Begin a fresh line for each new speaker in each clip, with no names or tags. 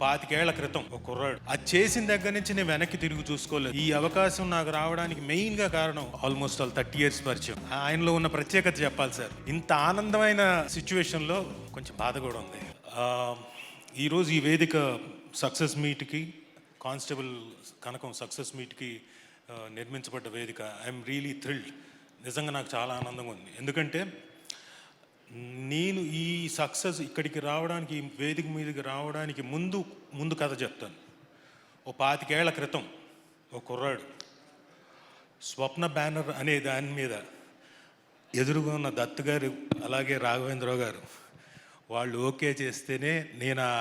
25 ఏళ్ల క్రితం ఒక కుర్రాడు అది చేసిన దగ్గర నుంచి నేను వెనక్కి తిరిగి చూసుకోలేదు. ఈ అవకాశం నాకు రావడానికి మెయిన్ గా కారణం ఆల్మోస్ట్ 30 ఇయర్స్ పరిచయం. ఆయనలో ఉన్న ప్రత్యేకత చెప్పాలి సార్. ఇంత ఆనందమైన సిచ్యువేషన్ లో కొంచెం బాధ కూడా ఉంది. ఈరోజు ఈ వేదిక సక్సెస్ మీట్కి, కానిస్టేబుల్ కనకం సక్సెస్ మీట్కి నిర్మించబడ్డ వేదిక. I'm really thrilled. నిజంగా నాకు చాలా ఆనందంగా ఉంది. ఎందుకంటే నేను ఈ సక్సెస్ ఇక్కడికి రావడానికి, ఈ వేదిక మీదకి రావడానికి ముందు కథ చెప్తాను. 25 ఏళ్ల క్రితం ఒక కుర్రాడు స్వప్న బ్యానర్ అనే దాని మీద ఎదురుగా ఉన్న దత్ గారు అలాగే రాఘవేంద్రరావు గారు వాళ్ళు ఓకే చేస్తేనే నేను ఆ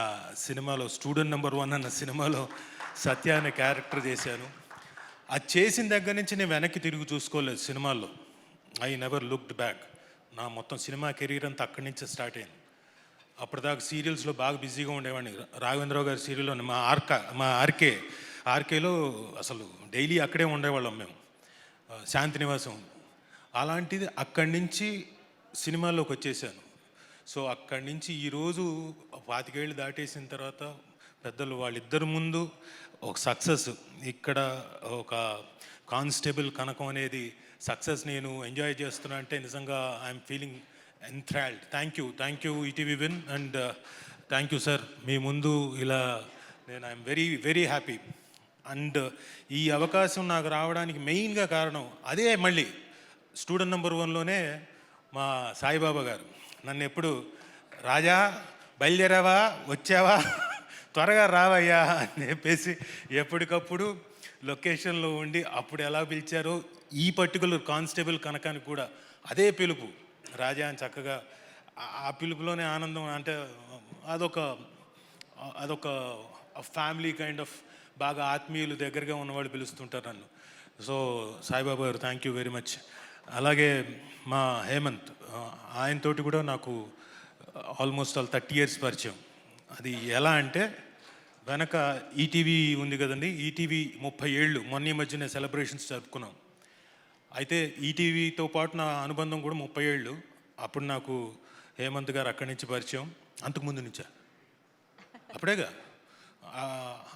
సినిమాలో స్టూడెంట్ నెంబర్ 1 అన్న సినిమాలో సత్య అనే క్యారెక్టర్ చేశాను. అది చేసిన దగ్గర నుంచి నేను వెనక్కి తిరిగి చూసుకోలేదు సినిమాల్లో. I never looked back. నా మొత్తం సినిమా కెరీర్ అంతా అక్కడి నుంచే స్టార్ట్ అయింది. అప్పటిదాకా సీరియల్స్లో బాగా బిజీగా ఉండేవాడిని. రాఘవేంద్రరావు గారి సీరియల్లో మా ఆర్కేలో అసలు డైలీ అక్కడే ఉండేవాళ్ళం మేము, శాంతినివాసం. అలాంటిది అక్కడి నుంచి సినిమాల్లోకి వచ్చేసాను. సో అక్కడి నుంచి ఈరోజు 25 ఏళ్ళు దాటేసిన తర్వాత పెద్దలు వాళ్ళిద్దరు ముందు ఒక సక్సెస్, ఇక్కడ ఒక కానిస్టేబుల్ కనకం అనేది సక్సెస్ నేను ఎంజాయ్ చేస్తున్నా అంటే నిజంగా I'm feeling enthralled. Thank you ETV Win, and thank you sir. మీ ముందు ఇలా నేను I'm very very happy. And ఈ అవకాశం నాకు రావడానికి మెయిన్గా కారణం అదే. మళ్ళీ స్టూడెంట్ నెంబర్ 1లోనే మా సాయిబాబా గారు నన్ను ఎప్పుడు రాజా బయలుదేరావా, వచ్చావా, త్వరగా రావయ్యా అని చెప్పేసి ఎప్పటికప్పుడు లొకేషన్లో ఉండి అప్పుడు ఎలా పిలిచారో ఈ పర్టికులర్ కానిస్టేబుల్ కనకానికి కూడా అదే పిలుపు, రాజా అని చక్కగా ఆ పిలుపులోనే ఆనందం. అంటే అదొక ఫ్యామిలీ కైండ్ ఆఫ్, బాగా ఆత్మీయులు దగ్గరగా ఉన్నవాళ్ళు పిలుస్తుంటారు నన్ను. సో సాయిబాబా గారు థ్యాంక్ యూ వెరీ మచ్. అలాగే మా హేమంత్, ఆయనతోటి కూడా నాకు ఆల్మోస్ట్ 30 ఇయర్స్ పరిచయం. అది ఎలా అంటే వెనక ఈటీవీ ఉంది కదండి, ఈటీవీ 30 ఏళ్ళు మొన్న ఈ మధ్యనే సెలబ్రేషన్స్ జరుపుకున్నాం. అయితే ఈటీవీతో పాటు నా అనుబంధం కూడా 30 ఏళ్ళు. అప్పుడు నాకు హేమంత్ గారు అక్కడి నుంచి పరిచయం, అంతకుముందు నుంచా అప్పుడేగా.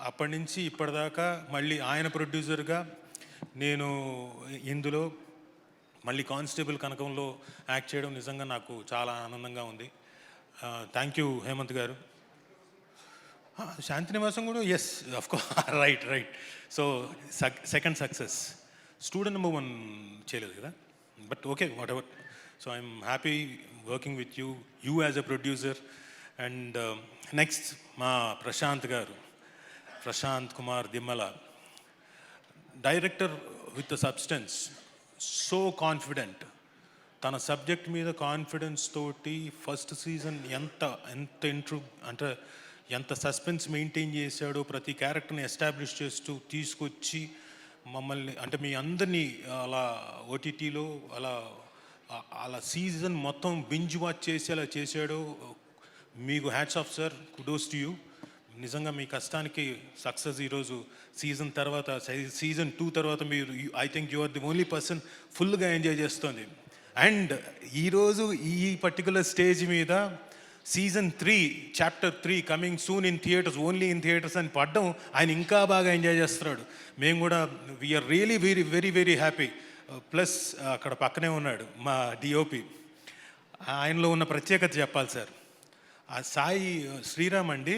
అప్పటి నుంచి ఇప్పటిదాకా మళ్ళీ ఆయన ప్రొడ్యూసర్గా నేను ఇందులో మళ్ళీ కానిస్టేబుల్ కనకంలో యాక్ట్ చేయడం నిజంగా నాకు చాలా ఆనందంగా ఉంది. Thank you Hemant garu. శాంతినివాసం కూడా yes of course right. So second success. Student number 1 చేయలేదు కదా, but okay whatever. So I'm happy working with you as a producer. And next మా Prashanth Kumar Dimmala, director with the substance, so confident. తన subject మీద confidence తోటి first season ఎంత suspense maintain చేశాడో, ప్రతి క్యారెక్టర్ని ఎస్టాబ్లిష్ చేస్తూ తీసుకొచ్చి మమ్మల్ని, అంటే మీ అందరినీ అలా ఓటీటీలో అలా సీజన్ మొత్తం బింజ్ వాచ్ చేసి అలా చేశాడో. మీకు hats off sir, kudos to you. నిజంగా మీ కష్టానికి సక్సెస్ ఈరోజు సీజన్ 2 తర్వాత మీరు, I think you are the only person ఫుల్గా ఎంజాయ్ చేస్తుంది. అండ్ ఈరోజు ఈ పర్టికులర్ స్టేజ్ మీద season 3 chapter 3 coming soon in theatres, only in theatres అని పడ్డం ఆయన ఇంకా బాగా ఎంజాయ్ చేస్తున్నాడు. మేము కూడా we are really very very very happy. Plus అక్కడ పక్కనే ఉన్నాడు మా డిఓపి. ఆయనలో ఉన్న ప్రత్యేకత చెప్పాలి సార్. ఆ సాయి శ్రీరామ్ అండి,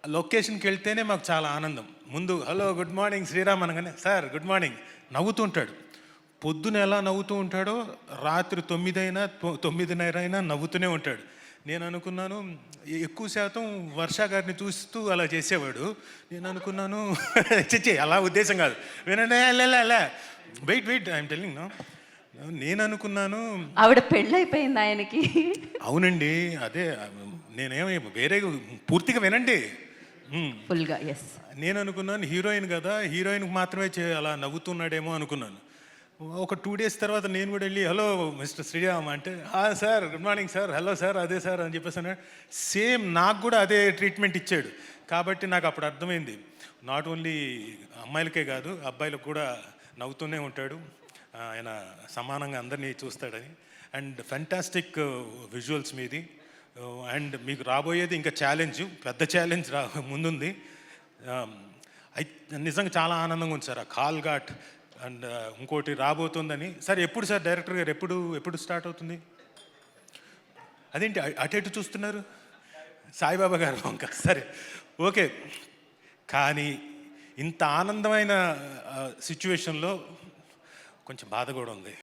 లొకేషన్కి వెళ్తేనే మాకు చాలా ఆనందం. ముందు హలో గుడ్ మార్నింగ్ శ్రీరామ్ అనగానే సార్ గుడ్ మార్నింగ్ నవ్వుతుంటాడు. పొద్దున ఎలా నవ్వుతూ ఉంటాడో రాత్రి 9 అయినా 9:30 అయినా నవ్వుతూనే ఉంటాడు. నేను అనుకున్నాను ఎక్కువ శాతం వర్ష గారిని చూస్తూ అలా చేసేవాడు. నేను అనుకున్నాను చచ్చే అలా ఉద్దేశం కాదు, వినండి వెయిట్ ఐఎమ్ టెల్లింగ్ నో. నేను అనుకున్నాను
ఆవిడ పెళ్ళైపోయింది ఆయనకి.
అవునండి, అదే నేనేమి వేరే పూర్తిగా వినండి
ఫుల్గా. ఎస్,
నేను అనుకున్నాను హీరోయిన్ కదా, హీరోయిన్కి మాత్రమే అలా నవ్వుతున్నాడేమో అనుకున్నాను. ఒక 2 days తర్వాత నేను కూడా వెళ్ళి హలో మిస్టర్ శ్రీరామ్ అంటే sir good morning sir, hello sir, అదే సార్ అని చెప్పేసి అన్నాడు. సేమ్ నాకు కూడా అదే ట్రీట్మెంట్ ఇచ్చాడు. కాబట్టి నాకు అప్పుడు అర్థమైంది నాట్ ఓన్లీ అమ్మాయిలకే కాదు అబ్బాయిలకు కూడా నవ్వుతూనే ఉంటాడు, ఆయన సమానంగా అందరినీ చూస్తాడని. అండ్ ఫెంటాస్టిక్ విజువల్స్ మీది. అండ్ మీకు రాబోయేది ఇంకా ఛాలెంజ్, పెద్ద ఛాలెంజ్ ముందుంది. నిజంగా చాలా ఆనందంగా ఉంది సార్ ఆ కాల్ ఘాట్ అండ్ ఇంకోటి రాబోతుందని. సార్ ఎప్పుడు సార్ డైరెక్టర్ గారు ఎప్పుడు స్టార్ట్ అవుతుంది? అదేంటి అటు ఎటు చూస్తున్నారు? సాయిబాబా గారు వంక. సరే ఓకే, కానీ ఇంత ఆనందమైన సిచ్యువేషన్లో కొంచెం బాధ కూడా ఉంది.